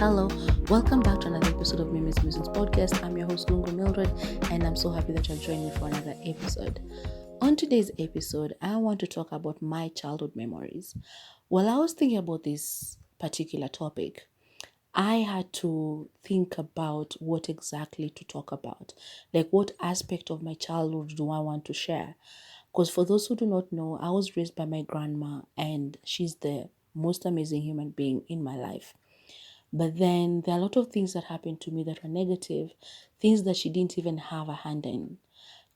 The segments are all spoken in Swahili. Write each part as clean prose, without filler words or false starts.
Hello, welcome back to another episode of Mimi's Musings podcast. I'm your host Gungo Mildred, and I'm so happy that you're joining me for another episode. On today's episode, I want to talk about my childhood memories. While I was thinking about this particular topic, I had to think about what exactly to talk about. Like, what aspect of my childhood do I want to share? Because for those who do not know, I was raised by my grandma, and she's the most amazing human being in my life. But then there are a lot of things that happened to me that were negative, things that she didn't even have a hand in.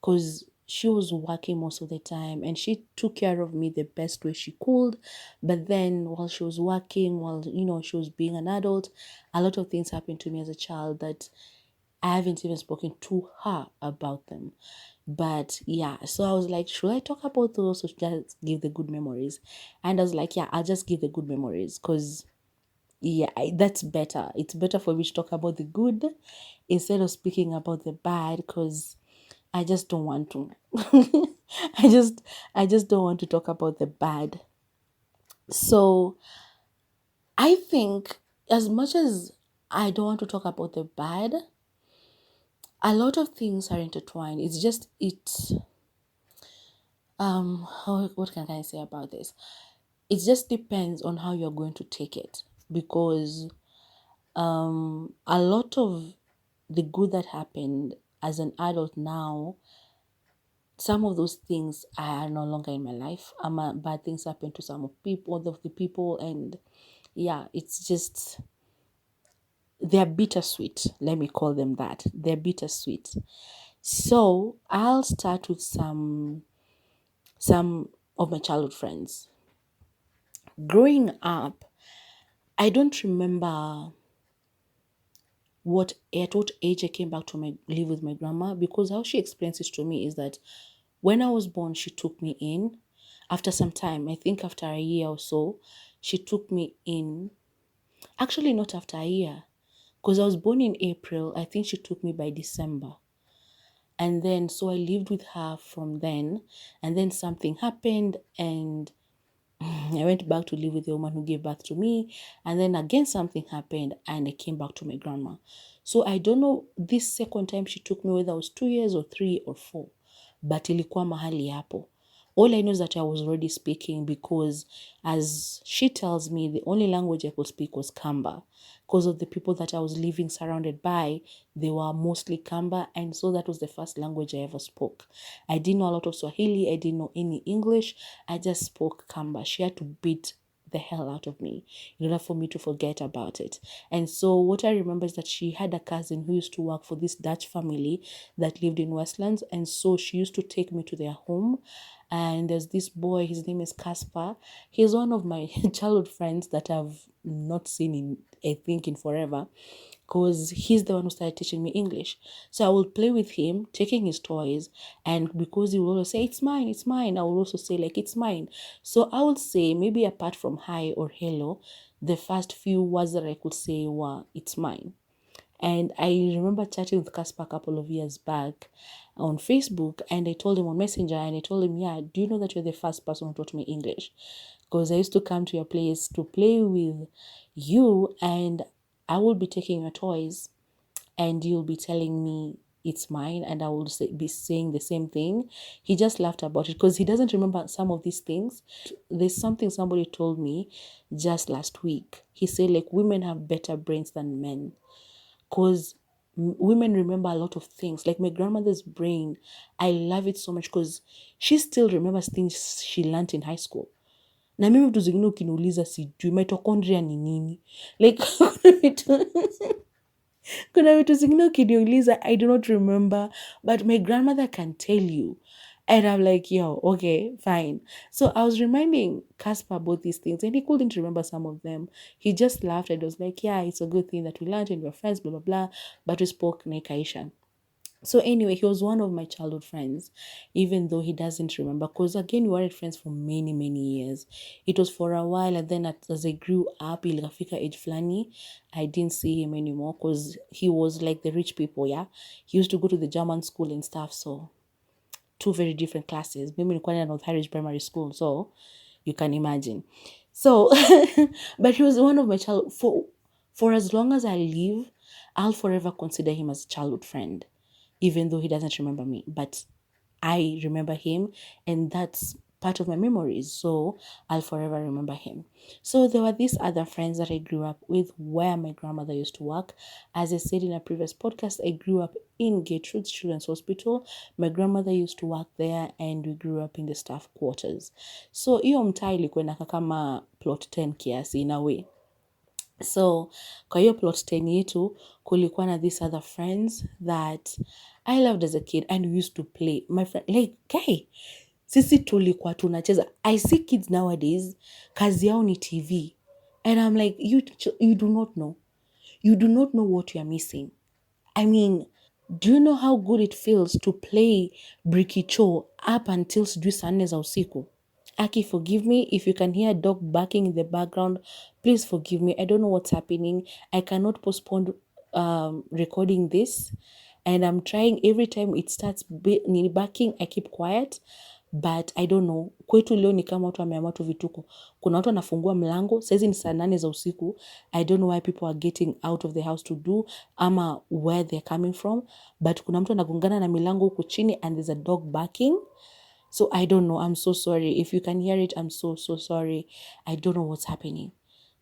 Because she was working most of the time and she took care of me the best way she could. But then while she was working, while she was being an adult, a lot of things happened to me as a child that I haven't even spoken to her about them. But yeah, so I was like, should I talk about those or should I just give the good memories? And I was like, yeah, I'll just give the good memories because that's better. It's better for me to talk about the good instead of speaking about the bad because I just don't want to. I just don't want to talk about the bad. So I think as much as I don't want to talk about the bad, a lot of things are intertwined. It's just what can I say about this? It just depends on how you're going to take it because a lot of the good that happened as an adult now, some of those things are no longer in my life. Bad things happen to some of the people, and yeah, it's just they're bittersweet. Let me call them that. They're bittersweet. So I'll start with some of my childhood friends. Growing up, I don't remember at what age I came back to live with my grandma, because how she explains it to me is that when I was born, she took me in. After some time, I think after a year or so, she took me in. Actually, not after a year, because I was born in April. I think she took me by December. And then, so I lived with her from then. And then something happened, and I went back to live with the woman who gave birth to me. And then again, something happened, and I came back to my grandma. So I don't know this second time she took me, whether I was 2 years or 3 or 4, but ilikuwa mahali hapo. All I know is that I was already speaking because, as she tells me, the only language I could speak was Kamba. Because of the people that I was living surrounded by, they were mostly Kamba, and so that was the first language I ever spoke. I didn't know a lot of Swahili, I didn't know any English, I just spoke Kamba. She had to beat the hell out of me in order for me to forget about it. And so what I remember is that she had a cousin who used to work for this Dutch family that lived in Westlands, and so she used to take me to their home. And there's this boy, his name is Casper. He's one of my childhood friends that I've not seen in forever, because he's the one who started teaching me English. So I will play with him, taking his toys, and because he will always say, it's mine, I will also say, like, it's mine. So I would say, maybe apart from hi or hello, the first few words that I could say were, it's mine. And I remember chatting with Casper a couple of years back on Facebook, and I told him on Messenger, and I told him, yeah, do you know that you're the first person who taught me English? Because I used to come to your place to play with you, and I will be taking your toys, and you'll be telling me it's mine, and I will be saying the same thing. He just laughed about it because he doesn't remember some of these things. There's something somebody told me just last week. He said, like, women have better brains than men, because women remember a lot of things. Like my grandmother's brain, I love it so much because she still remembers things she learned in high school. Na mimi vitu zingine ukiniuliza sijui mitochondria ni nini. Like kuna vitu zingine ukiniuliza I do not remember, but my grandmother can tell you. And I'm like, yo, okay, fine. So I was reminding Casper about these things, and he couldn't remember some of them. He just laughed and was like, yeah, it's a good thing that we learned and we're friends, blah, blah, blah. But we spoke Nekaishan. So anyway, he was one of my childhood friends, even though he doesn't remember. Because again, we were friends for many, many years. It was for a while, and then as I grew up, ilifika age flani, I didn't see him anymore because he was like the rich people, yeah? He used to go to the German school and stuff, so two very different classes. Mimi nilikuwa in North Harwich Primary School, so you can imagine. So, but he was one of my For as long as I live, I'll forever consider him as a childhood friend, even though he doesn't remember me. But I remember him, and that's part of my memories. So I'll forever remember him. So there were these other friends that I grew up with where my grandmother used to work. As I said in a previous podcast, I grew up in Gertrude's Children's Hospital. My grandmother used to work there, and we grew up in the staff quarters. So hiyo mtaa ilikuwa inakaa kama plot 10 kiasi in a way. So kwa hiyo plot 10 yetu kulikuwa na these other friends that I loved as a kid, and we used to play. My friend, like, guy, sisi tulikuwa tunacheza. I see kids nowadays, kazi yao ni TV. And I'm like, you do not know. You do not know what you are missing. I mean, do you know how good it feels to play brikicho up until sijui saa 4 za usiku? Aki, forgive me if you can hear a dog barking in the background. Please forgive me. I don't know what's happening. I cannot postpone recording this, and I'm trying. Every time it starts barking, I keep quiet, but I don't know. Kwetu leo ni kama watu wameamua tu vituko. Kuna watu wanafungua mlango, saizi ni saa 8 za usiku. I don't know why people are getting out of the house to do ama where they're coming from, but kuna mtu anagongana na milango huku chini and there's a dog barking. So I don't know. I'm so sorry. If you can hear it, I'm so sorry. I don't know what's happening.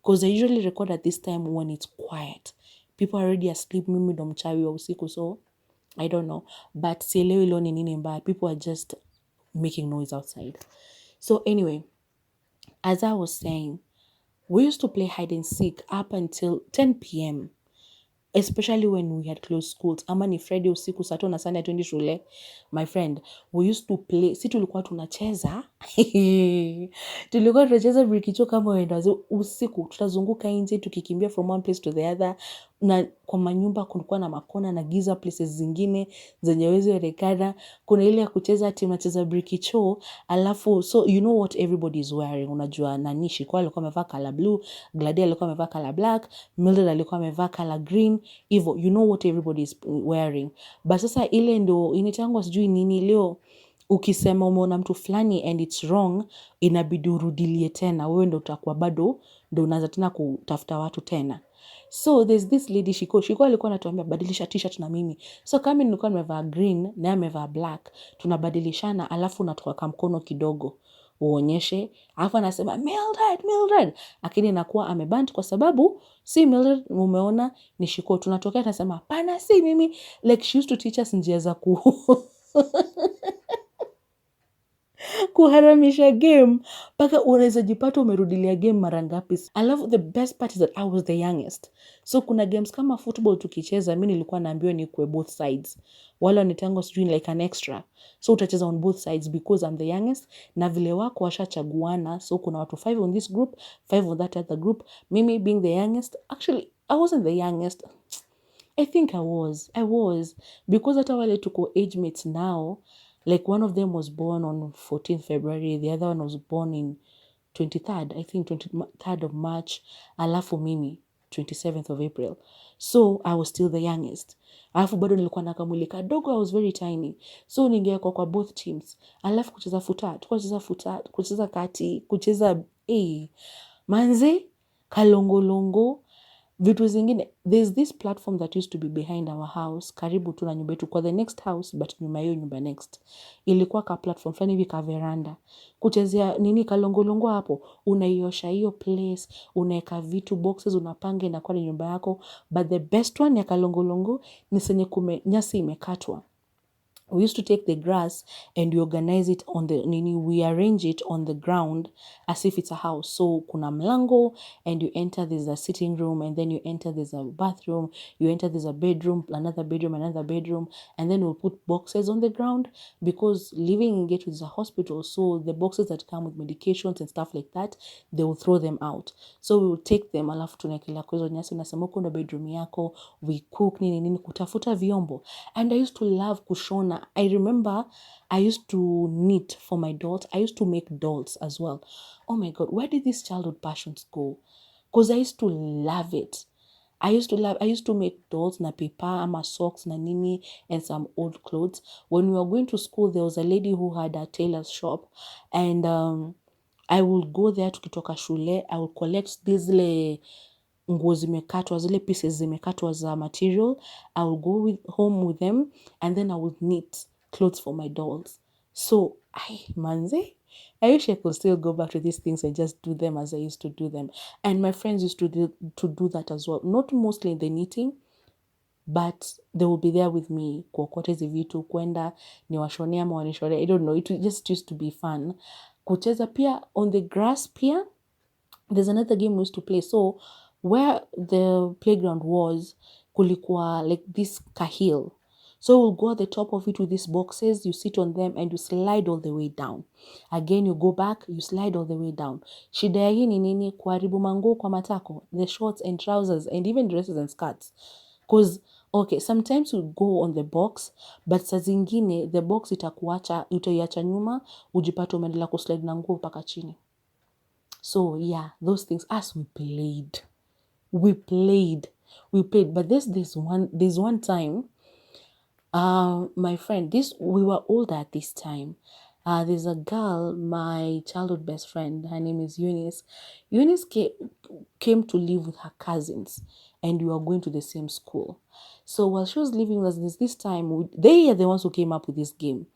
Because I usually record at this time when it's quiet. People are already asleep. Mimi ndo mchawi wa usiku, so I don't know. But sielewi leo ni nini mbaya. People are just making noise outside. So anyway, as I was saying, we used to play hide and seek up until 10 p.m. Especially when we had closed schools. Ama ni Friday usiku, Saturday na Sunday twende shule. My friend, we used to play. Si tulikuwa tunacheza. Tulikuwa tunacheza brikicho kama wenda usiku. Tutazunguka nje tukikimbia from one place to the other. Na kwa manyumba kulikuwa na makona na giza places zingine zenye huwezi onekana. Kuna ile ya kucheza ati mnacheza brikicho, alafu so you know what everybody is wearing. Unajua nani Shiko alikuwa amevaa color blue, Glady alikuwa amevaa color black, Mildred alikuwa amevaa color green. Hivyo you know what everybody is wearing. But sasa ile ndo initangwa sijui nini leo, ukisema umeona mtu fulani and it's wrong, inabidi urudilie tena. Wewe ndo utakuwa bado ndo unaanza tena kutafuta watu tena. So there's this lady Shiko alikuwa anatuambia badilisha t-shirt na mimi. So kama nilikuwa nimevaa green na amevaa black, tunabadilishana, alafu natoka kama mkono kidogo uonyeshe, alafu anasema Mildred, lakini inakuwa ameband kwa sababu si Mildred umeona ni Shiko. Tunatokea tunasema pana si mimi. Like she used to teach us njia za kuharamisha game mpaka unaweza jipata umerudilia game mara ngapi. I love the best part is that I was the youngest. So kuna games kama football tukicheza, mimi nilikuwa naambiwa ni kwa both sides. Wala nitango sijui like an extra. So utacheza on both sides because I'm the youngest, na vile wako washachaguana. So kuna watu 5 on this group, 5 on that other group. Mimi being the youngest, actually I wasn't the youngest. I think I was because hata wale tuko age mates now, like one of them was born on 14th February, the other one was born in 23rd, I think 23rd of March, alafu mimi 27th of April. So I was still the youngest. Alafu bado nilikuwa na kamwili kadogo, I was very tiny. So ningekuwa kwa both teams. Alafu kucheza kucheza kati, kucheza manze, kalongolongo, vitu zingine. There's this platform that used to be behind our house, karibu tu na nyumba yetu, kwa the next house but nyuma hiyo nyumba next. Ilikuwa ka platform fulani hivi ka veranda. Kuchezea nini kalongolongo hapo, unaiosha hiyo place, unaweka vitu boxes, unapanga inakuwa ni nyumba yako. But the best one ya kalongolongo ni senye nyasi imekatwa. We used to take the grass and we organize it on we arrange it on the ground as if it's a house. So kuna mlango and you enter, there's a sitting room, and then you enter, there's a bathroom, you enter, there's a bedroom, another bedroom, and then we'll put boxes on the ground because living in Gateway is a hospital. So the boxes that come with medications and stuff like that, they will throw them out. So we will take them, alafu tunakelea kwa hizo nyasi, unasema uko ndo bedroom yako, we cook nini kutafuta vyombo. And I used to love kushona. I remember I used to knit for my dolls. I used to make dolls as well. Oh my God, where did these childhood passions go? Because I used to love it. I used to make dolls na paper, ama socks na nini, and some old clothes. When we were going to school, there was a lady who had a tailor's shop, and I would go there tukitoka shule. I would collect these nguo zimekatwa, zile pieces zimekatwa za material. I will go home with them, and then I would knit clothes for my dolls. So manze, I wish I could still go back to these things and just do them as I used to do them. And my friends used to do that as well. Not mostly in the knitting, but they will be there with me kuokota hizi vitu, kwenda niwashonea ama wanishonea. I don't know, it just used to be fun. Kucheza pia on the grass pia. There's another game we used to play. So where the playground was, kulikuwa like this kahil. So we'll go at the top of it with these boxes, you sit on them and you slide all the way down. Again, you go back, you slide all the way down. Shida ya hii ni nini? Kuharibu manguo kwa matako, the shorts and trousers and even dresses and skirts. Because, okay, sometimes you go on the box, but saa zingine, the box utaiacha nyuma, ujipate umeendelea kuslide na nguo mpaka chini. So yeah, those things, as we played. But there's one time, my friend, we were older at this time. There's a girl, my childhood best friend, her name is Eunice. Eunice came to live with her cousins, and we were going to the same school. So while she was living with us this time, they are the ones who came up with this game.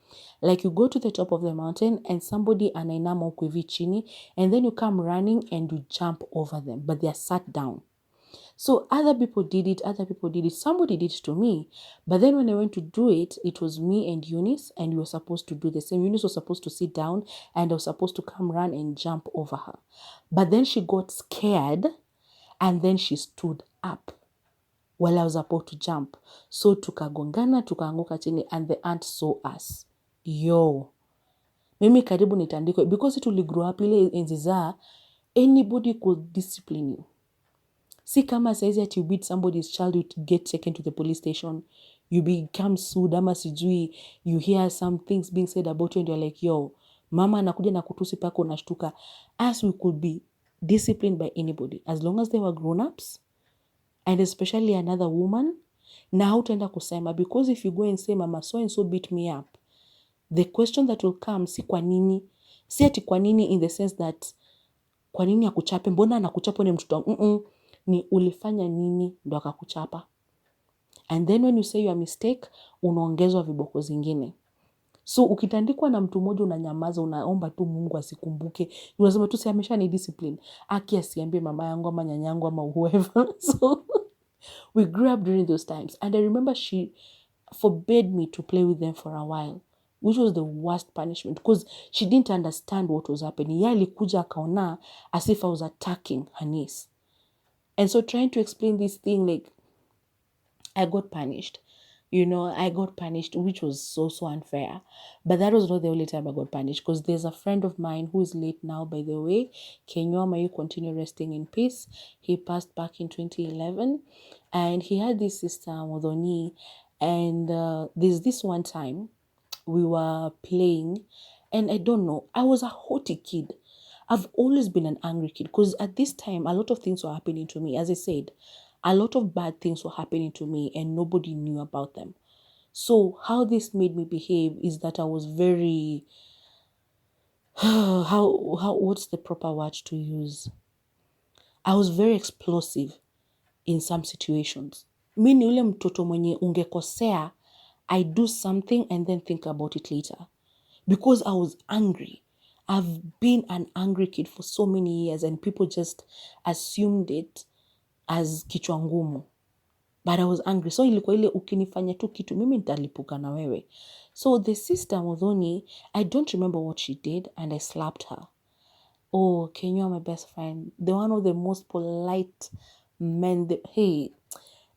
Like, you go to the top of the mountain and somebody anainama huko hivi chini, and then you come running and you jump over them, but they are sat down. So other people did it. Somebody did it to me. But then when I went to do it, it was me and Eunice, and we were supposed to do the same. Eunice was supposed to sit down, and I was supposed to come run and jump over her. But then she got scared, and then she stood up while I was about to jump. So tukagongana, tukaanguka chini, and the aunt saw us. Mimi karibu nitandikwe, because tuligrow up ile enzi za anybody could discipline you. Si kama saizi ati you beat somebody's child, you get taken to the police station, you become sued, ama sijui, you hear some things being said about you and you're like, mama anakuja na kutusi pako unashtuka. As we could be disciplined by anybody, as long as they were grown-ups, and especially another woman, na hautaenda kusema, because if you go and say, mama so and so beat me up, the question that will come, si kwa nini, si ati kwa nini in the sense that, kwa nini akuchape, mbona anakuchapa ni mtoto, ni ulifanya nini ndo akakuchapa. And then when you say your mistake, unaongezwa viboko zingine. So ukitandikwa na mtu mmoja unanyamaza, unaomba tu Mungu asikumbuke. Unasema tu si ameshani discipline. Aki asiambie mama yangu ama nyanyangu ama whoever. So we grew up during those times. And I remember she forbade me to play with them for a while, which was the worst punishment, because she didn't understand what was happening. Yeye alikuja akaona as if I was attacking her niece. And so trying to explain this thing, like, I got punished. Which was so unfair. But that was not the only time I got punished, because there's a friend of mine who is late now, by the way. Kenywa, may you continue resting in peace. He passed back in 2011. And he had this sister, Modoni. And there's this one time we were playing, and I don't know, I was a haughty kid. I've always been an angry kid, because at this time, a lot of things were happening to me. As I said, a lot of bad things were happening to me and nobody knew about them. So how this made me behave is that I was very, what's the proper word to use? I was very explosive in some situations. Mi ni ule mtoto mwenye ungekosea, I do something and then think about it later. Because I was angry. I've been an angry kid for so many years, and people just assumed it as kichwa ngumu. But I was angry. So ilikuwa ile ukinifanya tu kitu, mimi nitalipuka na wewe. So the sister Modhoni, I don't remember what she did, and I slapped her. Oh, Kenywa, my best friend, the one of the most polite men.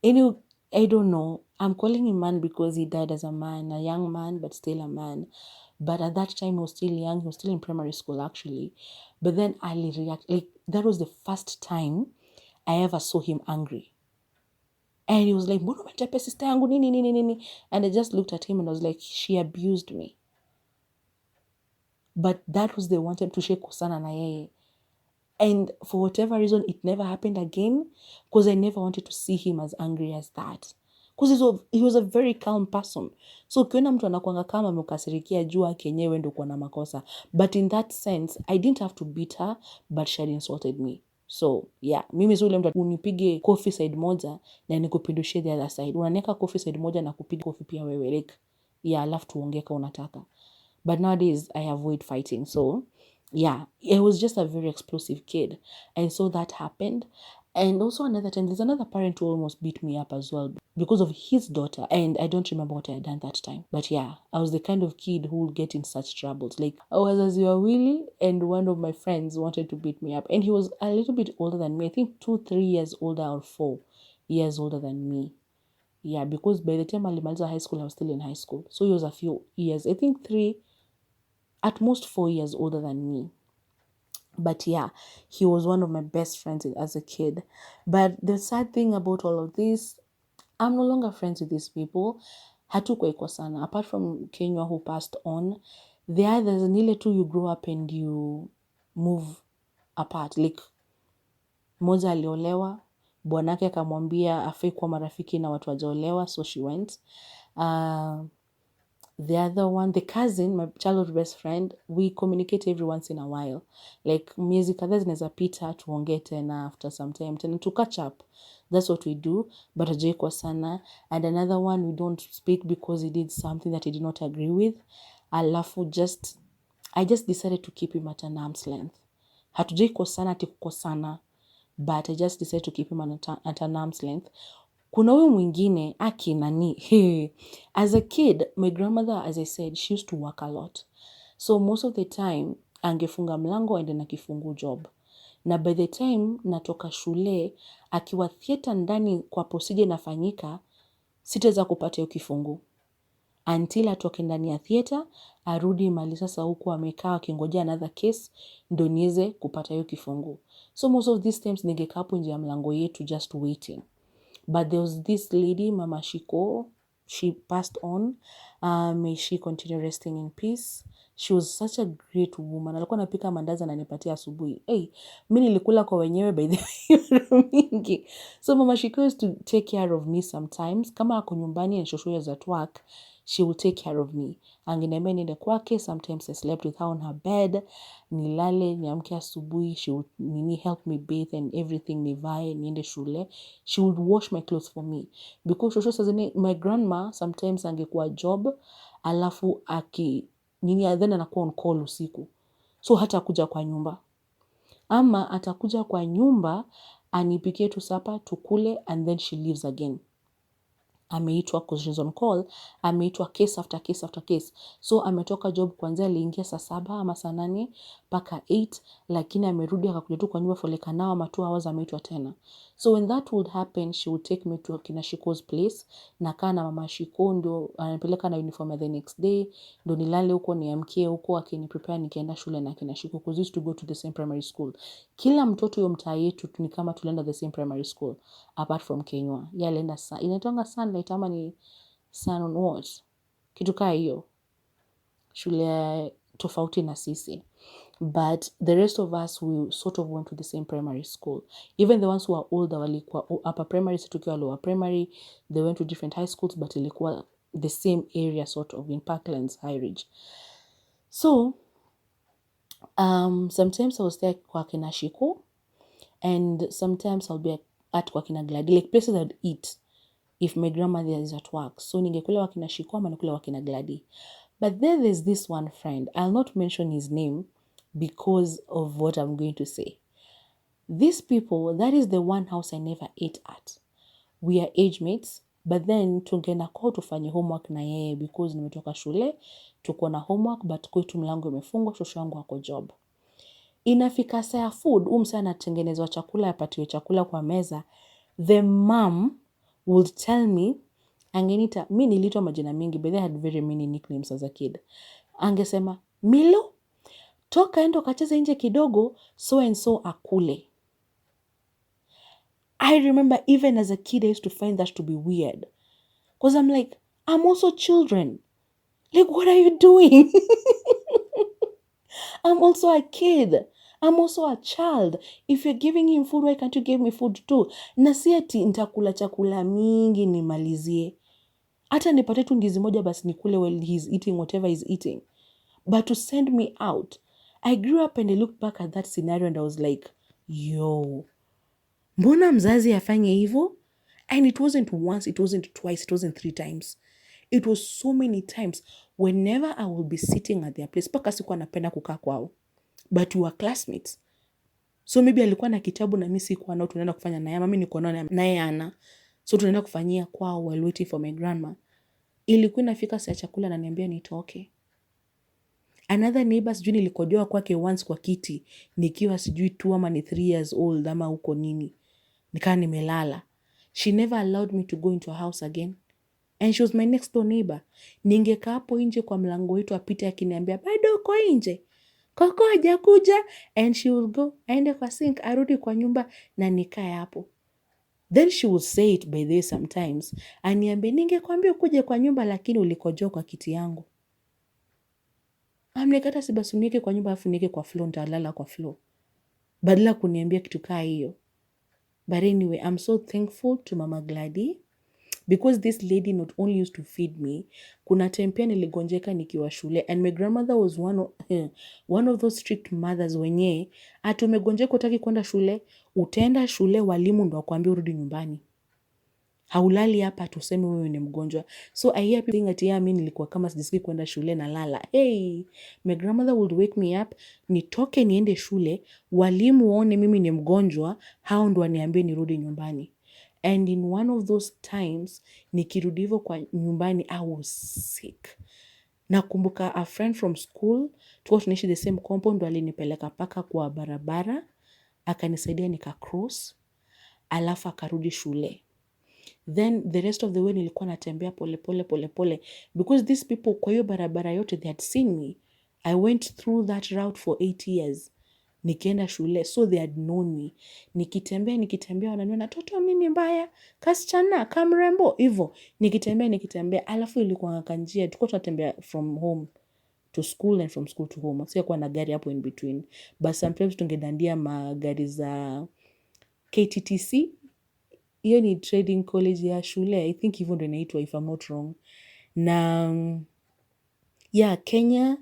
Anyway, I don't know. I'm calling him man because he died as a man, a young man, but still a man. But at that time, he was still young. He was still in primary school, actually. But then I reacted. Like, that was the first time I ever saw him angry. And he was like, mbona umechapa sister yangu nini. And I just looked at him and I was like, she abused me. But that was the one time tushe kusana na yeye. And for whatever reason, it never happened again, because I never wanted to see him as angry as that. Because he was a very calm person. So ukiona mtu anakuanga kama amekasirikia jua kenyewe ndo kwa na makosa. But in that sense, I didn't have to beat her, but she had insulted me. So yeah, mimi si ule mtu unipige kofi side moja na nikupindushie the other side. Unanieka kofi side moja na kupiga kofi pia wewe, like yeah, alafu tuongee kama unataka. But nowadays I avoid fighting. So yeah, I was just a very explosive kid, and so that happened. And also another time, there's another parent who almost beat me up as well because of his daughter. And I don't remember what I had done that time. But yeah, I was the kind of kid who would get in such troubles. Like, I was as you are Willie, and one of my friends wanted to beat me up. And he was a little bit older than me. I think 2-3 years older or 4 years older than me. Yeah, because by the time alimaliza high school, I was still in high school. So he was a few years, I think 3, at most 4 years older than me. But yeah, he was one of my best friends as a kid. But the sad thing about all of this, I'm no longer friends with these people. Hatukuwa sana. Apart from Kenya who passed on, there's nile tu you grow up and you move apart. Like, moja aliolewa, bwanake akamwambia afai kuwa marafiki na watu wajaolewa, so she went. The other one, the cousin, my childhood best friend, we communicate every once in a while. Like, miezi kadhaa zinaweza pita tuongee tena after some time tena to catch up. That's what we do, but hajai kwa sana. And another one, we don't speak because he did something that he did not agree with. Alafu I just decided to keep him at an arm's length. Hatujai kosana ati kukosana, but I just decided to keep him at an arm's length. Kuna huyu mwingine aki nani. As a kid, my grandmother, as I said, she used to work a lot. So most of the time, angefunga mlango aende na kifungu job. Na by the time natoka shule, akiwa theater ndani kwa procedure inafanyika, sitaweza kupata hiyo kifungu. Until atoke ndani ya theater, arudi mali sasa huku amekaa akingojea another case, ndo niweze kupata hiyo kifungu. So most of these times, ningekaa hapo nje ya mlango yetu just waiting. But there was this lady, Mama Shiko, she passed on. May she continue resting in peace. She was such a great woman. Alikuwa anapika mandazi ananipatia asubuhi. Hey, mimi nilikula kwa wenyewe by the way mingi. So Mama Shiko used to take care of me sometimes. Kama ako nyumbani and shosho is at work, she will take care of me. Angeniambia niende kwake. Sometimes I slept with her on her bed. Nilale, niamke asubuhi. She would help me bathe and everything, nivae, niende shule. She would wash my clothes for me. Because shosho sazini, my grandma sometimes angekuwa job, alafu then anakuwa on call usiku. So hata kuja kwa nyumba. Ama atakuja kwa nyumba, anipikie tu sapa, tukule, and then she leaves again. Ameitwa because she's on call, ameitwa case after case after case. So ametoka job kwanzia aliingia saa 7 ama saa 8 mpaka 8, lakini amerudi akakuja tu kwa nyumba for like an hour ama 2 hours, ameitwa tena. So when that would happen, she would take me to kina Shiko's place, nakaa na Mama Shiko, ndo anapeleka na uniform ya the next day, ndo nilale huko niamkie huko akiniprepare nikienda shule na kina Shiko, because we used to go to the same primary school. Kila mtoto yo mtaa yetu ni kama tulienda the same primary school apart from Kenya. Ya alienda inaitwanga Sunlight ama ni Sun on what? Kitu kaa hiyo. Shule tofauti na sisi. But the rest of us, we sort of went to the same primary school. Even the ones who are older, walikuwa upper primary, situkiwa lower primary, they went to different high schools, but ilikuwa the same area sort of in Parklands, High Ridge. So, sometimes I was there kwa kina Shiko, and sometimes I'll be at kwa kina Gladi, like places I'd eat if my grandmother is at work. So ningekula wakina Shiko ama nikula wakina Gladi. But then there's this one friend. I'll not mention his name because of what I'm going to say. These people, that is the one house I never ate at. We are age mates, but then tungeenda kwao tufanye homework na yeye because nimetoka shule, tuko na homework, but kwetu mlango imefungwa, shosho yangu ako job. Inafika saa ya food, msee anatengenezwa chakula, apatiwe chakula kwa meza. The mom would tell me, angenita, mi niliitwa majina mingi, but they had very many nicknames as a kid. Angesema, Milo, toka endo kacheze nje kidogo, so and so akule. I remember even as a kid, I used to find that to be weird. Because I'm like, I'm also children. Like, what are you doing? I'm also a kid. I'm also a child. If you're giving him food, why can't you give me food too? Na si ati nitakula chakula mingi nimalizie. Hata nipate tu ndizi moja basi nikule while he's eating whatever he's eating. But to send me out. I grew up and I looked back at that scenario and I was like, yo, mbona mzazi afanye hivyo? And it wasn't once, it wasn't twice, it wasn't 3 times. It was so many times. Whenever I will be sitting at their place, mpaka sikuwa napenda kukaa kwao, but we were classmates. So maybe alikuwa na kitabu na mimi sikuwa nao, tunaenda kufanya naye, mimi niko nao naye ana. So tunaenda kufanyia kwao while waiting for my grandma. Ilikuwa inafika saa chakula na niambia nitoke. Another neighbor sijui nilikojoa kwake once kwa kiti, nikiwa sijui 2 ama ni 3 years old ama huko nini. Nikaa nimelala. She never allowed me to go into a house again. And she was my next door neighbor. Ningekaa hapo nje kwa mlango wetu apite akiniambia, bado uko nje? Koko hajakuja? And she will go, aende kwa sink, arudi kwa nyumba na nikae hapo. Then she would say it by the way sometimes. Aniambie, ningekwambia ukuje kwa nyumba lakini ulikojoa kwa kiti yangu. Amnekata si basi unieke kwa nyumba afu nieke kwa floor, nitalala kwa floor. Badala kuniambia kitu kaa hiyo. But anyway, I'm so thankful to Mama Glady. Because this lady not only used to feed me, kuna time pia niligonjeka nikiwa shule, and my grandmother was one of those strict mothers wenye ati umegonjeka hutaki kwenda shule, utaenda shule walimu ndo wakwambie urudi nyumbani. Haulali hapa tuseme wewe ni mgonjwa. So I hear people saying ati mimi nilikuwa kama sijisikii kwenda shule na lala. Hey, my grandmother would wake me up, nitoke niende shule, walimu waone mimi ni mgonjwa, hao ndo waniambie nirudi nyumbani. And in one of those times, nikirudi hivyo kwa nyumbani, I was sick. Nakumbuka a friend from school, tulikuwa tunaishi the same compound, ndo alinipeleka paka kwa barabara, akanisaidia nika-cross, alafu akarudi shule. Then the rest of the way nilikuwa natembea pole pole. Because these people kwa hiyo barabara yote, they had seen me. I went through that route for 8 years. Nikienda shule, so they had known me. Nikitembea wananiona, toto nini mbaya? Kasichana, kamrembo, hivyo. Nikitembea, alafu ilikuwa kanjia. Tulikuwa tunatembea from home to school and from school to home. Sikuwa na gari hapo in between. But sometimes tungedandia magari za KTTC. Hiyo ni trading college ya shule. I think hivyo ndo inaitwa if I'm not wrong. Na Kenya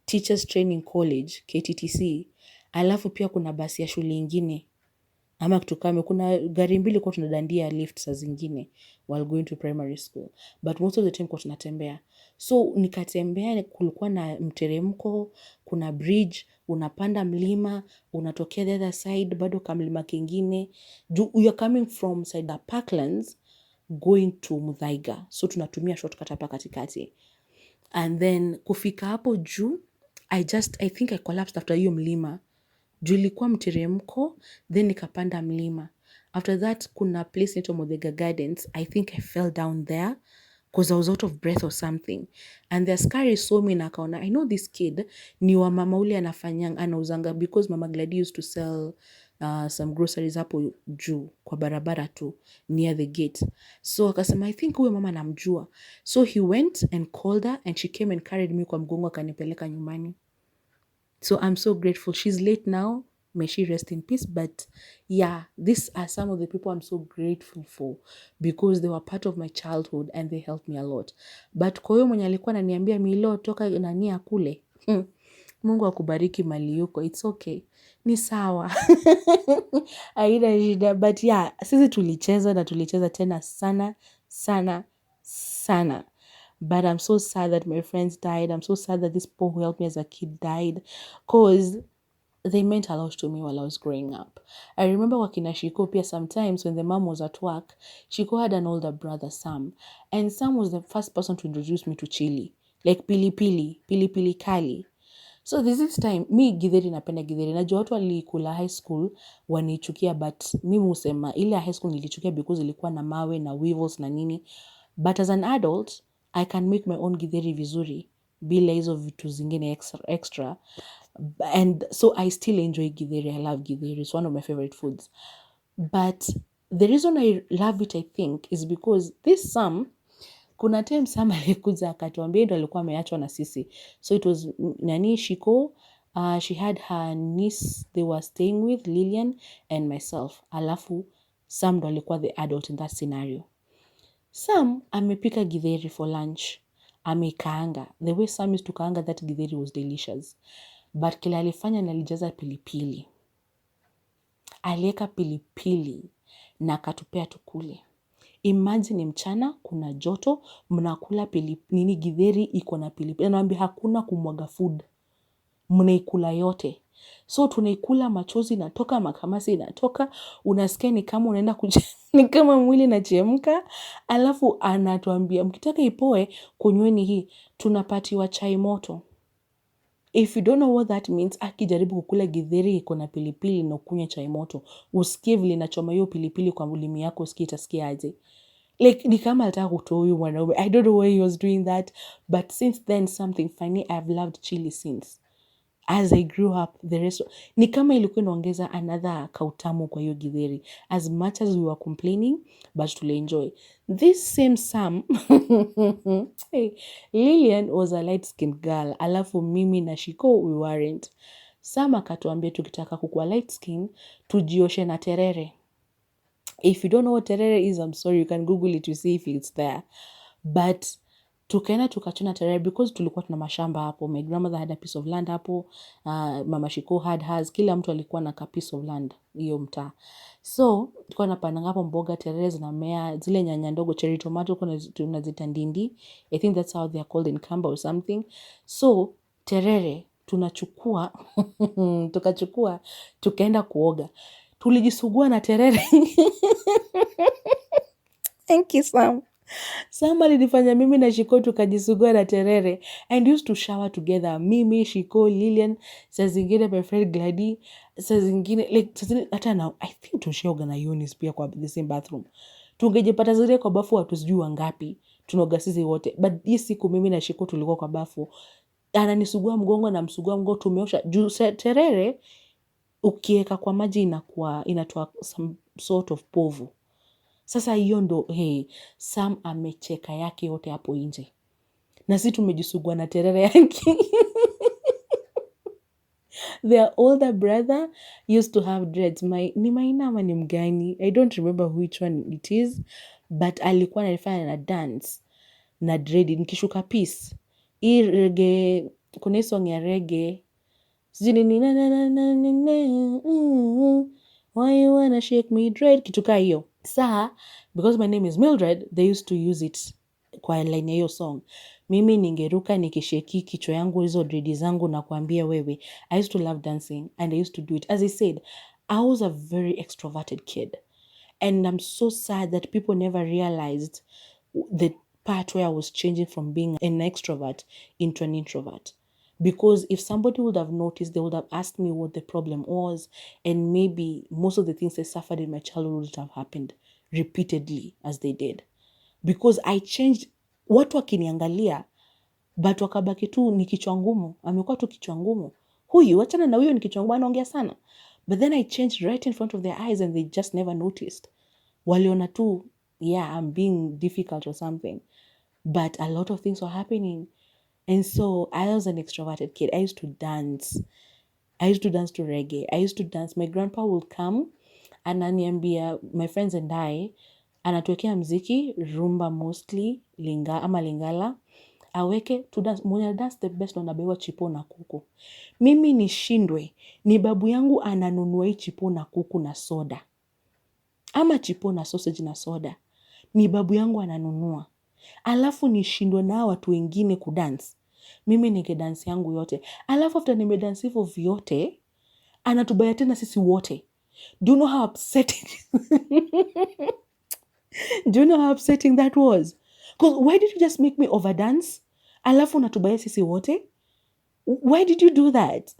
Teachers Training College, KTTC. Alafu pia kuna basi ya shule ingine. Ama kitu kama kuna gari mbili kwa tunadandia lift saa zingine while going to primary school. But most of the time kwa tunatembea. So nikatembea, kulikuwa na mteremko, kuna bridge, unapanda mlima, unatokea the other side, bado kamlima kingine. You're coming from side the Parklands going to Muthaiga. So tunatumia shortcut hapa katikati. And then kufika hapo juu, I think I collapsed after hiyo mlima. Juu ilikuwa mteremko, then nikapanda mlima. After that, kuna place inaitwa Muthaiga Gardens. I think I fell down there because I was out of breath or something. And the askari saw me na akaona, I know this kid ni wa mama ule anauzanga, because Mama Glady used to sell some groceries hapo juu kwa barabara tu near the gate. So akasema, I think huyo mama namjua. So he went and called her and she came and carried me kwa mgongo akanipeleka nyumbani. So I'm so grateful. She's late now. May she rest in peace. But yeah, these are some of the people I'm so grateful for because they were part of my childhood and they helped me a lot. But kwa hiyo mwenye alikuwa ananiambia Milo toka nania kule. Mungu akubariki mali yuko. It's okay. Ni sawa. Haina shida. But yeah, sisi tulicheza na tulicheza tena sana. But I'm so sad that my friends died. I'm so sad that this people who helped me as a kid died because they meant a lot to me while I was growing up. I remember wakina Shiko pia sometimes when the mom was at work, Shiko had an older brother, Sam. And Sam was the first person to introduce me to chili. Like pili kali. So this time, mi githeri napenda githeri. Najua watu walikula high school wanichukia, but mimi husema ile high school nilichukia because ilikuwa na mawe na weevils na nini. But as an adult, I can make my own githeri vizuri bila hizo vitu zingine extra. And so I still enjoy githeri. I love githeri. It's one of my favorite foods. But the reason I love it, I think, is because this Sam, kuna time Sam alikuja akatuambia ndo alikuwa ameachwa na sisi. So it was Shiko, she had her niece they were staying with, Lillian, and myself. Alafu Sam ndo alikuwa the adult in that scenario. Sam amepika githeri for lunch. Amekaanga. The way Sam used to kaanga that githeri was delicious. But kila alifanya ni alijaza pilipili. alieka pilipili na akatupea tukule. Imagine mchana kuna joto, mnakula nini githeri iko na pilipili. Anawaambia hakuna kumwaga food. Mnaikula yote. So tunaikula, machozi inatoka, makamasi inatoka, unasikia ni kama unaenda ni kama mwili inachemka. Alafu anatuambia mkitaka ipoe kunyweni hii, tunapatiwa chai moto. If you don't know what that means, akijaribu kukula githeri iko na pilipili na ukunywe chai moto, usikie vile inachoma hiyo pilipili kwa ulimi yako, usikie itasikia aje. Like, ni kama alitaka kutoa huyu mwanaume. I don't know why he was doing that. But since then, something funny, I've loved chili since. As I grew up, the rest... Ni kama ilikuwa inaongeza another kautamu kwa hiyo githeri. As much as we were complaining, but to enjoy. This same Sam, hey, Lillian was a light-skinned girl. Alafu mimi na Shiko, we weren't. Sam akatuambia tukitaka kukua light skin, tujioshe na terere. If you don't know what terere is, I'm sorry, you can Google it to see if it's there. But tukaenda tukachuna terere because tulikuwa tuna mashamba hapo. My grandmother had a piece of land hapo. Mama Shiko had hers. Kila mtu alikuwa na ka piece of land hiyo mtaa. So tulikuwa napanda hapo mboga, terere zinamea, zile nyanya ndogo, cherry tomato tunazita ndindi. I think that's how they are called in Kamba or something. So terere tukachukua tukaenda kuoga. Tulijisugua na terere. Thank you, Sam. Sam alinifanya mimi na Shiko tukajisugua na terere and used to shower together. Mimi, Shiko, Lillian, saa zingine my friend Glady, saa zingine like hata now I think tushaoga na Eunice pia kwa the same bathroom. Tungejipata zile kwa bafu watu sijui wangapi. Tunaoga sisi wote. But hii siku mimi na Shiko tulikuwa kwa bafu. Ananisugua mgongo na msugua mgongo, tumeosha juu terere ukieka kwa maji inatoa some sort of povu. Sasa hiyo ndo, hey, Sam amecheka yake yote hapo nje. Na sisi tumejisugua na terere yake. Their older brother used to have dreads. Ni Maina ama ni mgani? I don't remember which one it is. But alikuwa anafanya na dance na dread nikishuka peace. Hii reggae, kuna song ya reggae. Sijui ni why you wanna shake me dread, kituka hiyo. Saa, because my name is Mildred, they used to use it kwa line hiyo song. Mimi ningeruka nikisheki kichwa yangu hizo dread zangu na kuambia wewe. I used to love dancing and I used to do it. As I said, I was a very extroverted kid. And I'm so sad that people never realized the part where I was changing from being an extrovert into an introvert. Because if somebody would have noticed, they would have asked me what the problem was. And maybe most of the things I suffered in my childhood would have happened repeatedly as they did. Because I changed, watu wakiniangalia, but wakabaki tu ni kichwa ngumu. Amekuwa tu kichwa ngumu. Huyu, wachana na huyo ni kichwa ngumu, anaongea sana. But then I changed right in front of their eyes and they just never noticed. Waliona tu, yeah, I'm being difficult or something. But a lot of things were happening. And so I was an extroverted kid. I used to dance. I used to dance to reggae. I used to dance. My grandpa would come, ananiambia, my friends and I, anatuwekea mziki, rumba mostly, lingala, aweke to dance. Mwenye dance the best wanabewa chipo na kuku. Mimi nishindwe, ni babu yangu ananunua hii chipo na kuku na soda. Ama chipo na sausage na soda. Ni babu yangu ananunua. Alafu nishindwe na watu wengine kudance. Mimi ningedansi yangu yote. Alafu after nimedansi hivyo vyote, anatubaya tena sisi wote. Do you know how upsetting? Do you know how upsetting that was? Because why did you just make me overdance? Alafu unatubaya sisi wote? Why did you do that?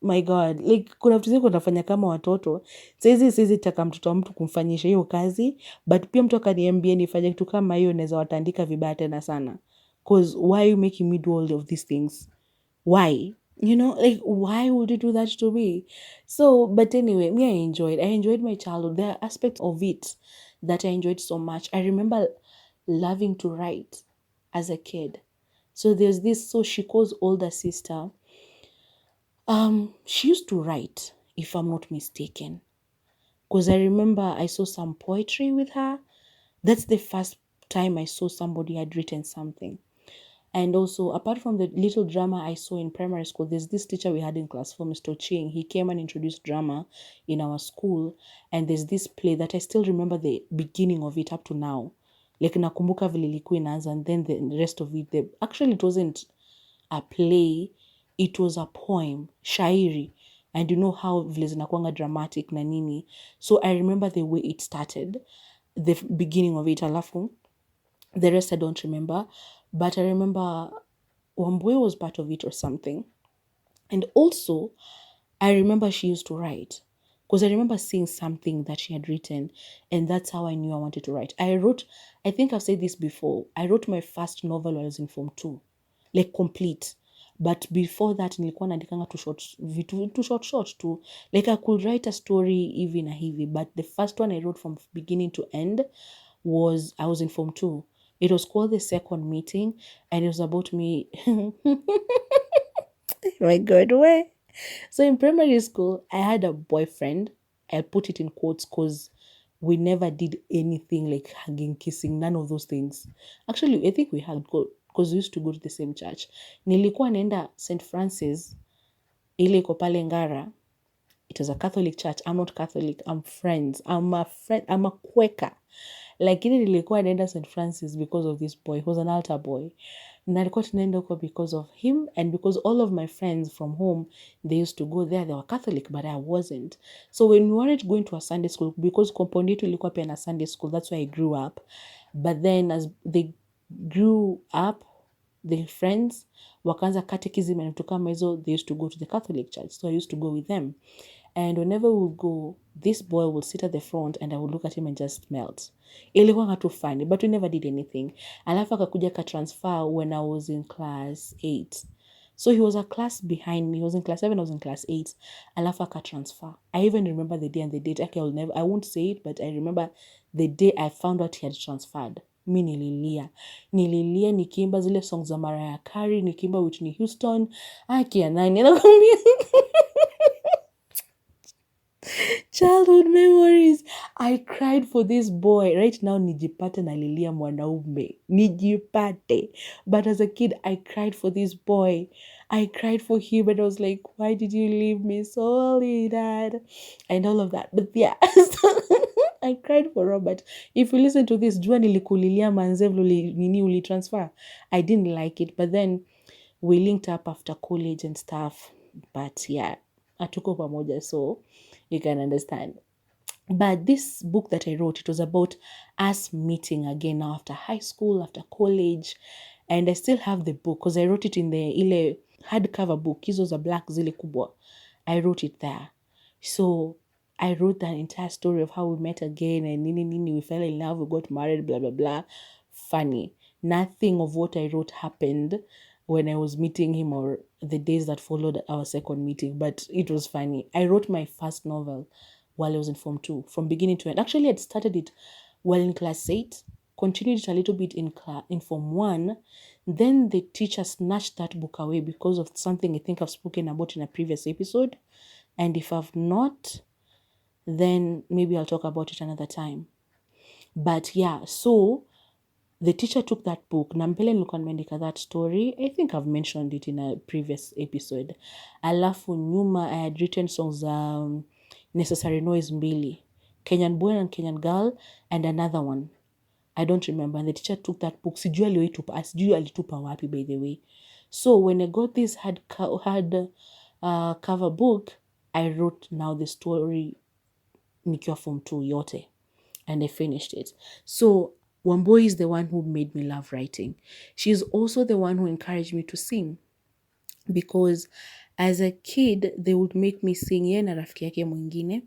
My God, like kuna vitu zingine unafanya kama watoto. Siwezi taka mtoto wa mtu kumfanyisha hiyo kazi, but pia mtu akaniambia nifanye kitu kama hiyo naweza watandika vibaya tena sana. Because why are you making me do all of these things? Why? You know, like why would you do that to me? So, but anyway, me, I enjoyed my childhood. There are aspects of it that I enjoyed so much. I remember loving to write as a kid. So there's this, so Shiko's older sister, she used to write, if I'm not mistaken. Because I remember I saw some poetry with her. That's the first time I saw somebody had written something. And also, apart from the little drama I saw in primary school, there's this teacher we had in class 4, Mr. Ching. He came and introduced drama in our school. And there's this play that I still remember the beginning of it up to now. Like nakumbuka vile ilikuwa inaanza, and then the rest of it. Actually, it wasn't a play. It was a poem, shairi. And you know how vile zinakuanga dramatic na nini. So I remember the way it started, the beginning of it, alafu. The rest I don't remember. But I remember Wambui was part of it or something. And also, I remember she used to write. Because I remember seeing something that she had written. And that's how I knew I wanted to write. I think I've said this before. I wrote my first novel when I was in Form 2. Like complete. But before that, nilikuwa naandikanga too short too. Like I could write a story even a heavy. But the first one I wrote from beginning to end I was in Form 2. It was called The Second Meeting, and it was about me. My God, where? So in primary school, I had a boyfriend. I'll put it in quotes because we never did anything like hugging, kissing, none of those things. Actually, I think we had because we used to go to the same church. Nilikuwa naenda St. Francis, ile iko pale Ngara. It was a Catholic church. I'm not Catholic. I'm friends. I'm a Quaker. Lakini nilikuwa naenda St. Francis because of this boy. He was an altar boy. Na nilikuwa tunaenda huko because of him and because all of my friends from home, they used to go there. They were Catholic, but I wasn't. So when we wanted going to a Sunday school, because compound yetu ilikuwa pia na Sunday school, that's why I grew up. But then as they grew up, the friends, wakaanza catechism and vitu kama hizo, they used to go to the Catholic church. So I used to go with them. And whenever we would go, this boy would sit at the front and I would look at him and just melt. Ilikuwa too funny, but we never did anything. Alafu akakuja transfer when I was in class 8. So he was a class behind me. He was in class 7, I was in class 8. Alafu transfer. I even remember the day and the date. Okay, I won't say it, but I remember the day I found out he had transferred. Mi nililia nikiimba zile songs za Mariah Carey, nikiimba Whitney Houston. Kia nani nakwambia. Childhood memories. I cried for this boy. Right now, nijipate nalilia mwanaume. Nijipate. But as a kid, I cried for this boy. I cried for him and I was like, why did you leave me so early, Dad? And all of that. But yeah, I cried for Robert. If you listen to this, jua nilikulilia manze nini uli transfer. I didn't like it. But then we linked up after college and stuff. But yeah, hatuko pamoja, so you can understand. But this book that I wrote, it was about us meeting again now after high school, after college. And I still have the book because I wrote it in the ile hardcover book. Hizo za black zile kubwa. I wrote it there. So I wrote that entire story of how we met again and nini, we fell in love, we got married, blah, blah, blah. Funny. Nothing of what I wrote happened when I was meeting him or the days that followed our second meeting, but it was funny. I wrote my first novel while I was in Form 2, from beginning to end. Actually, I'd started it while in class 8, continued it a little bit in Form 1. Then the teacher snatched that book away because of something I think I've spoken about in a previous episode. And if I've not, then maybe I'll talk about it another time. But yeah, so the teacher took that book. Nampele nilikuwa nimeandika that story. I think I've mentioned it in a previous episode. Alafu nyuma, I had written songs Necessary Noise mbili. Kenyan Boy and Kenyan Girl, and another one. I don't remember. And the teacher took that book. Sijui alitupa wapi, by the way. So when I got this hard cover book, I wrote now the story nikiwa Form 2 yote. And I finished it. So Wambui is the one who made me love writing. She's also the one who encouraged me to sing. Because as a kid, they would make me sing. Ye na rafiki yake mwingine.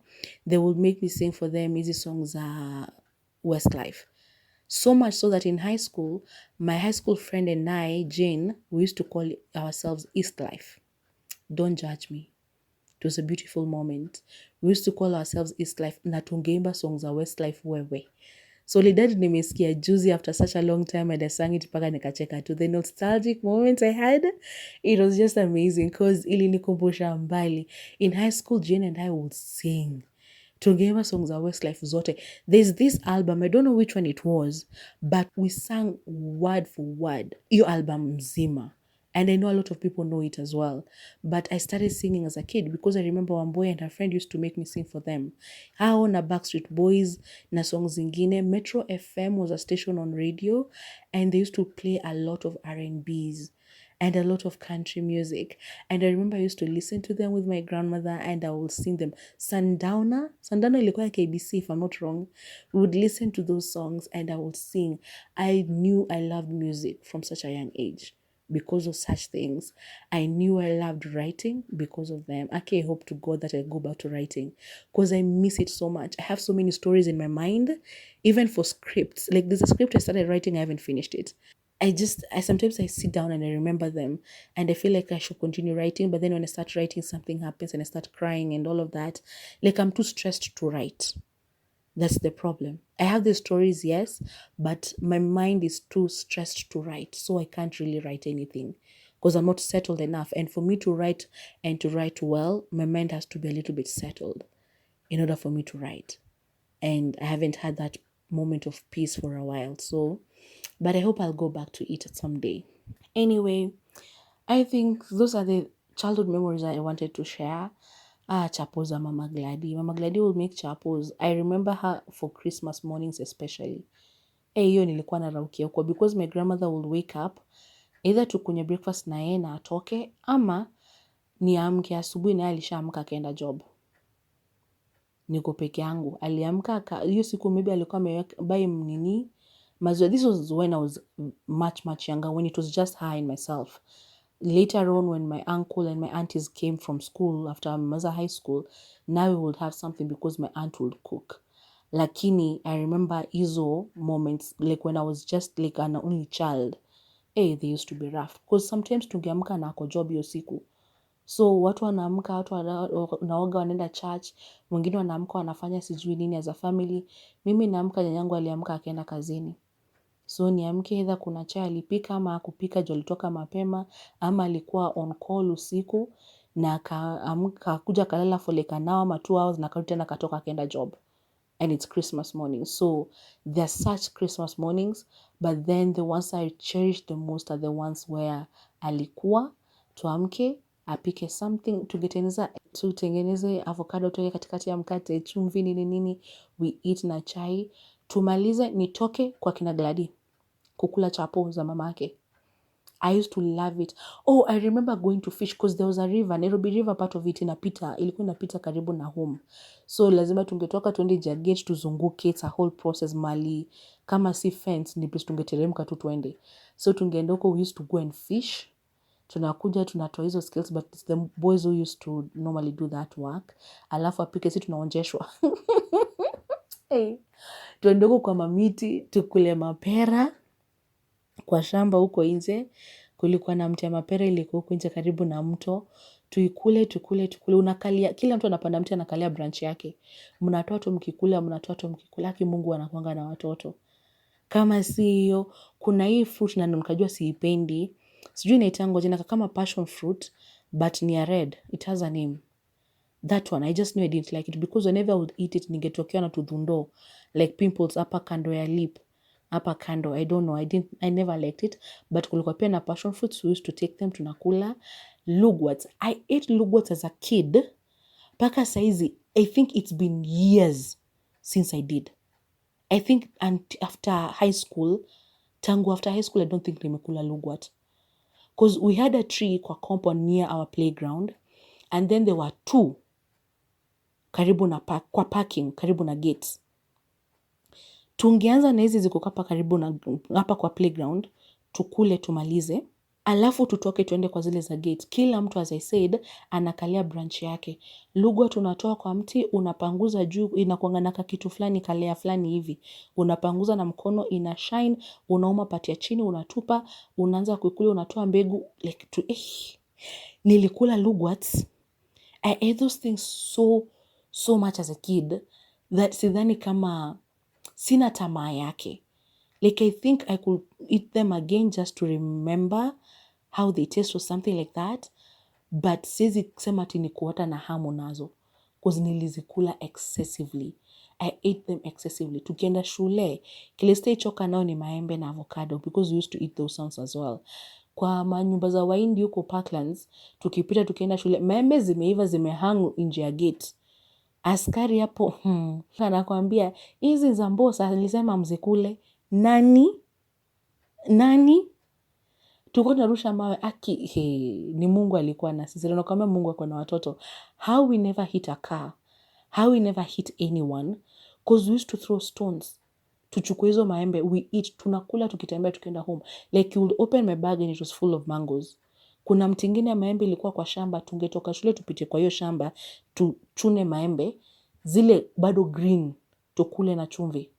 They would make me sing for them easy songs Westlife. So much so that in high school, my high school friend and I, Jane, we used to call ourselves Eastlife. Don't judge me. It was a beautiful moment. We used to call ourselves Eastlife. Na tungeimba songs za Westlife wewe. Solidad nimesikia juzi after such a long time and I sang it mpaka nikacheka too. The nostalgic moments I had, it was just amazing because ilinikumbusha mbali. In high school, Jane and I would sing. tungeimba songs za Westlife zote. There's this album, I don't know which one it was, but we sang word for word hiyo album mzima. And I know a lot of people know it as well. But I started singing as a kid because I remember one boy and her friend used to make me sing for them. Hao na Backstreet Boys na songs zingine. Metro FM was a station on radio and they used to play a lot of R&Bs and a lot of country music. And I remember I used to listen to them with my grandmother and I would sing them. Sundowner ilikuwa ya KBC if I'm not wrong. We would listen to those songs and I would sing. I knew I loved music from such a young age because of such things. I knew I loved writing because of them. Okay, I hope to God that I go back to writing because I miss it so much. I have so many stories in my mind, even for scripts. Like there's a script I started writing, I haven't finished it. I sometimes I sit down and I remember them and I feel like I should continue writing. But then when I start writing, something happens and I start crying and all of that. Like I'm too stressed to write. That's the problem. I have the stories, yes, but my mind is too stressed to write. So I can't really write anything because I'm not settled enough. And for me to write and to write well, my mind has to be a little bit settled in order for me to write. And I haven't had that moment of peace for a while. So, but I hope I'll go back to it someday. Anyway, I think those are the childhood memories I wanted to share. Chapos za Mama Glady. Mama Glady will make chapos. I remember her for Christmas mornings especially. Hiyo nilikuwa naraukia huko because my grandmother would wake up either tukunywe breakfast na yeye na atoke ama niamke asubuhi na yeye alishaamka akaenda job. Niko peke yangu. Aliamka hiyo siku maybe alikuwa ameweka buy nini maziwa. This was when I was much younger, when it was just her and myself. Later on, when my uncle and my aunties came from school after Maza High School, now we would have something because my aunt would cook. Lakini, I remember hizo moments, like when I was just like an only child, they used to be rough. Because sometimes tungeamka na ako job hiyo siku. So watu wanaamka, watu wanaoga wanaenda church, wengine wanaamka wanafanya sijui nini as a family. Mimi naamka nyanyangu aliamka akaenda kazini. So niamke either kuna chai alipika ama hakupika juu alitoka mapema ama alikuwa on call usiku na akakuja kalala for like an hour ama 2 hours na akarudi tena katoka akaenda job. And it's Christmas morning. So there are such Christmas mornings, but then the ones I cherish the most are the ones where alikuwa tuamke apike something, tutengeneze avocado tuweke katikati ya mkate, chumvi nini, we eat na chai, tumalize nitoke kwa kina Glady kukula chapo za mamake. I used to love it. Oh, I remember going to fish because there was a river, Nairobi River, part of it ilikuwa inapita karibu na home. So lazima tungetoka tuende Jagate tuzunguke, it's a whole process mali. Kama si fence, ni place tungeteremka tu tuende. So tungeenda huko, we used to go and fish. Tunakuja, tunatoa hizo skills, but it's the boys who used to normally do that work. Alafu apike, si tunaonjeshwa. Hey. Tuende huko kwa mamiti, tukule mapera. Kwa shamba huko nje, kulikuwa na mti ya mapera ilikuwa huko nje karibu na mto. Tukule. Unakalia, kila mtu anapanda mti anakalia branch yake. Mnatoa tu mkikula, haki Mungu anakuanga na watoto. Kama si hiyo, kuna hii fruit na nikajua siipendi. Sijui inaitangwa jina kama passion fruit, but ni a red. It has a name. That one, I just knew I didn't like it because whenever I would eat it, ningetokea na tudhundo. Like pimples, hapa kando ya lip. Hapa kando, I don't know, I never liked it, but kulikuwa pia na passion fruits, we used to take them, tunakula. Lugwarts, I ate lugwarts as a kid, paka saizi, I think it's been years since I did. I think after high school, I don't think nimekula lugwart. Because we had a tree kwa compound near our playground, and then there were 2 karibu na kwa parking, karibu na gates. Tungeanza na hizi ziko hapa karibu na hapa kwa playground, tukule tumalize, alafu tutoke tuende kwa zile za gate. Kila mtu, as I said, anakalia branch yake. Lugwa tunatoa kwa mti, unapanguza juu, inakuanga na kitu fulani kalea fulani hivi. Unapanguza na mkono, ina shine, unauma pati ya chini, unatupa, unaanza kuikula, unatoa mbegu like nilikula lugwarts. I ate those things so much as a kid that sidhani kama sina tamaa yake. Like I think I could eat them again just to remember how they taste or something like that. But siwezi kusema ati ni kuota na hamu nazo. because nilizikula excessively. I ate them excessively. Tukienda shule, kile stay choka nao ni maembe na avocado because we used to eat those ones as well. Kwa manyumba za Wahindi huko Parklands, tukipita tukienda shule, maembe zimeiva zimehang nje ya gate. Askari hapo, anakuambia, hizi za mbosa, nilisema mzikule. Nani? Tulikuwa tunarusha mawe ni Mungu alikuwa na sisi. Nakwambia Mungu ako na watoto. How we never hit a car. How we never hit anyone. Because we used to throw stones. Tuchukue hizo maembe. We eat. Tunakula tukitembea tukienda home. Like you would open my bag and it was full of mangoes. Kuna mti ingine ya maembe ilikuwa kwa shamba. Tungetoka shule tupite kwa hiyo shamba. Tuchune maembe. Zile bado green. Tukule na chumvi.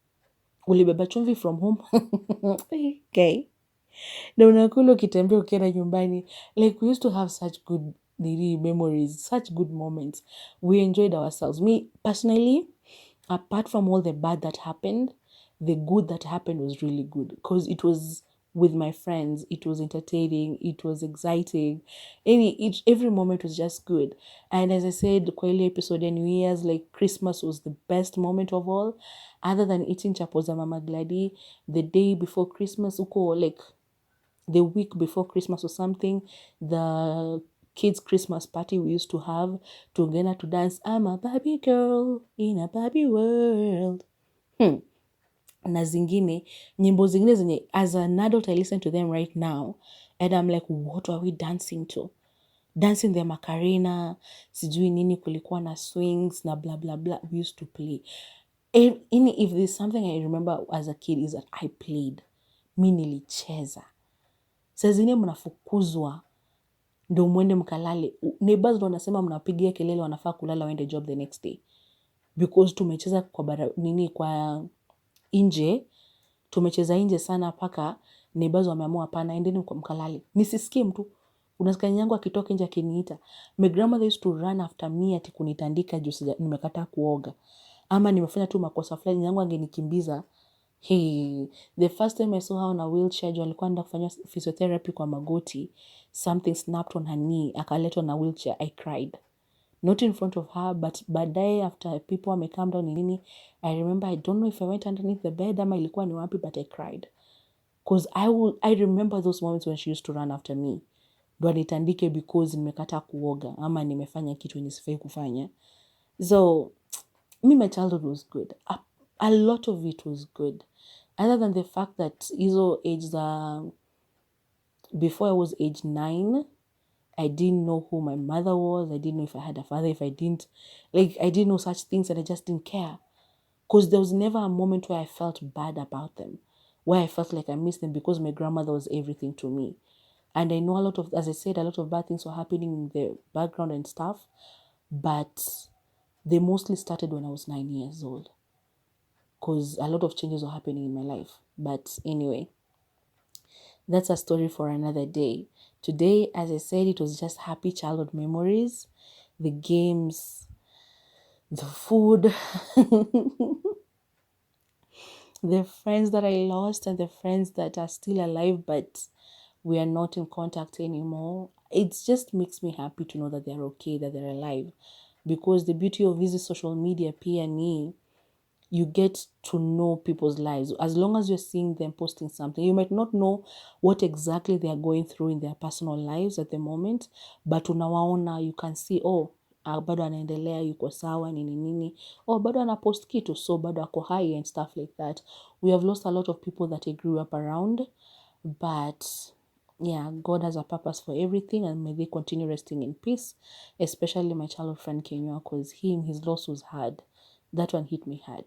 Ulibeba chumvi from home. Okay. Na unakula ukitembea ukienda nyumbani. Like we used to have such good memories, such good moments. We enjoyed ourselves. Me, personally, apart from all the bad that happened, the good that happened was really good. Because it was with my friends. It was entertaining. It was exciting. Every moment was just good. And as I said, kwa ile episode ya New Year's, like Christmas was the best moment of all. Other than eating chapo za Mama Glady, the day before Christmas, uko like the week before Christmas or something, the kids' Christmas party we used to have, together to dance, I'm a Barbie girl in a Barbie world. Na zingine, nyimbo zingine zenye, as an adult, I listen to them right now, and I'm like, what are we dancing to? Dancing the Macarena, sijui nini kulikuwa na swings, na blah, blah, blah, we used to play. If there's something I remember as a kid is that I played. Mi nilicheza. Saa zingine mnafukuzwa ndo mwende mkalale. Neighbors ndo wanasema mnapigia kelele wanafaa kulala waende job the next day. Because tumecheza kwa nje, tumecheza nje sana paka neighbors wameamua hapana endeni mkalale. Nisisikie mtu. Unasikia nyangu akitoka nje akiniita. My grandmother used to run after me ati kunitandika juu nimekataa kuoga. Ama nimefanya tu makosa fulani nyangu angenikimbiza. The first time I saw her on a wheelchair, juu alikuwa anaenda kufanya physiotherapy kwa magoti, something snapped on her knee, akaletwa na wheelchair, I cried. Not in front of her, but baadaye after people wamecalm down nini, I remember, I don't know if I went underneath the bed ama ilikuwa ni wapi, but I cried. Because I remember those moments when she used to run after me. Ndo anitandike because nimekataa kuoga, ama nimefanya kitu nisifai kufanya. So, my childhood was good. A lot of it was good. Other than the fact that before I was age 9, I didn't know who my mother was. I didn't know if I had a father, I didn't know such things and I just didn't care. Because there was never a moment where I felt bad about them, where I felt like I missed them because my grandmother was everything to me. And I know as I said, a lot of bad things were happening in the background and stuff, but they mostly started when I was 9 years old. Because a lot of changes were happening in my life. But anyway, that's a story for another day. Today, as I said, it was just happy childhood memories, the games, the food, the friends that I lost and the friends that are still alive, but we are not in contact anymore. It just makes me happy to know that they're okay, that they're alive. Because the beauty of this social media, PNE, you get to know people's lives. As long as you're seeing them posting something, you might not know what exactly they are going through in their personal lives at the moment, but unawaona, you can see, bado anaendelea, yuko sawa, nini. Bado anapost kitu, so bado ako high and stuff like that. We have lost a lot of people that I grew up around, but yeah, God has a purpose for everything, and may they continue resting in peace, especially my childhood friend Kenya, because his loss was hard. That one hit me hard.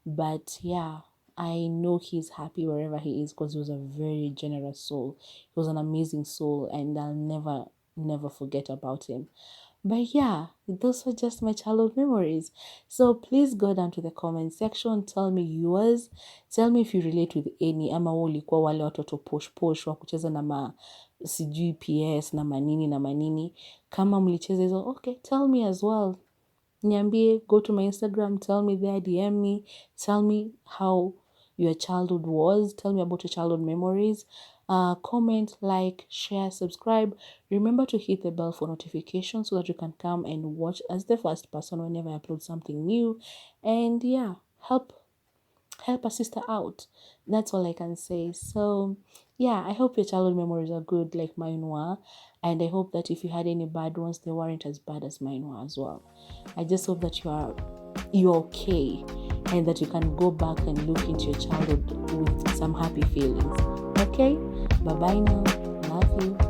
But yeah, I know he's happy wherever he is because he was a very generous soul. He was an amazing soul, and I'll never forget about him. But yeah, those were just my childhood memories. So please go down to the comment section, tell me yours. Tell me if you relate with any, ama ulikuwa wale watoto push wa kucheza na sijui PS na manini. Kama mlicheza hizo, okay, tell me as well. Niambie, go to my Instagram, tell me there, DM me, tell me how your childhood was. Tell me about your childhood memories. Comment, like, share, subscribe. Remember to hit the bell for notifications so that you can come and watch as the first person whenever I upload something new. And yeah, help a sister out. That's all I can say. So yeah, I hope your childhood memories are good like mine were, and I hope that if you had any bad ones, they weren't as bad as mine were as well. I just hope that you're okay, and that you can go back and look into your childhood with some happy feelings. Okay, bye bye now. Love you.